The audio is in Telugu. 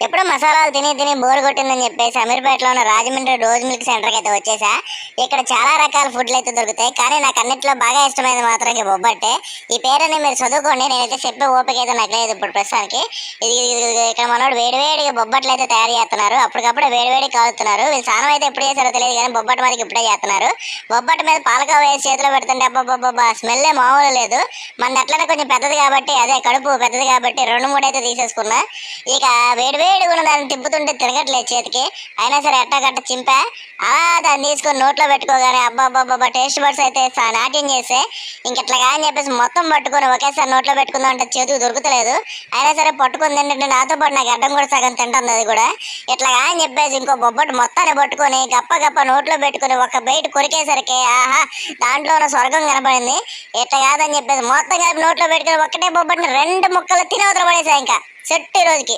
ఎప్పుడో మసాలాలు తిని తిని బోర్ కొట్టిందని చెప్పేసి అమీర్పేటలో ఉన్న రాజమండ్రి రోజ్ మిల్క్ సెంటర్కి అయితే వచ్చేసా. ఇక్కడ చాలా రకాల ఫుడ్లు అయితే దొరుకుతాయి, కానీ నాకు అన్నింటిలో బాగా ఇష్టమైనది మాత్రం ఈ బొబ్బట్టే. ఈ పేరుని మీరు చదువుకోండి, నేనైతే చెప్పే ఓపిక అయితే నాకు లేదు ఇప్పుడు ప్రస్తుతానికి. ఇక్కడ మనోడు వేడివేడిగా బొబ్బట్లు అయితే తయారు చేస్తున్నారు, అప్పటికప్పుడే వేడివేడి కాలుతున్నారు. వీళ్ళు స్నానం అయితే ఎప్పుడు చేశారో తెలియదు, కానీ బొబ్బట్టు మనకి ఇప్పుడే చేస్తున్నారు. బొబ్బట్టు మీద పాలకాయ వేసి చేతిలో పెడుతుంటే అబ్బాబ్బా స్మెల్లే మామూలు లేదు. మనది అట్లనే కొంచెం పెద్దది కాబట్టి, అదే కడుపు పెద్దది కాబట్టి 2-3 అయితే తీసేసుకున్నా. ఇక వేడివేడిగా ఉన్న దాన్ని తిప్పుతుంటే తిరగట్లేదు చేతికి, అయినా సరే ఎట్టగట్ట చింపా. అలా దాన్ని తీసుకొని నోట్లో పెట్టుకోగానే అబ్బాబ్బాబ్బా టేస్ట్ బడ్స్ అయితే నాట్యం చేస్తే ఇంకెట్లాగా అని చెప్పేసి మొత్తం పట్టుకొని ఒకేసారి నోట్లో పెట్టుకుందాం అంటే చేతికి దొరుకుతలేదు. అయినా సరే పట్టుకుని తింటే నాతో పాటు నాకు అడ్డం కూడా సగం తింటుంది అది కూడా. ఇట్లాగా అని చెప్పేసి ఇంకో బొబ్బట్టు మొత్తాన్ని పట్టుకొని గప్ప గప్ప నోట్లో పెట్టుకుని ఒక బయట కొరికేసరికి ఆహా, దాంట్లో ఉన్న స్వర్గం కనపడింది. ఇట్లా కాదని చెప్పేసి మొత్తం కలిపి నోట్లో పెట్టుకుని ఒక్కటే బొబ్బట్టుని 2 ముక్కలు తినవతల పడేసా. ఇంకా సెట్ ఈ రోజుకి.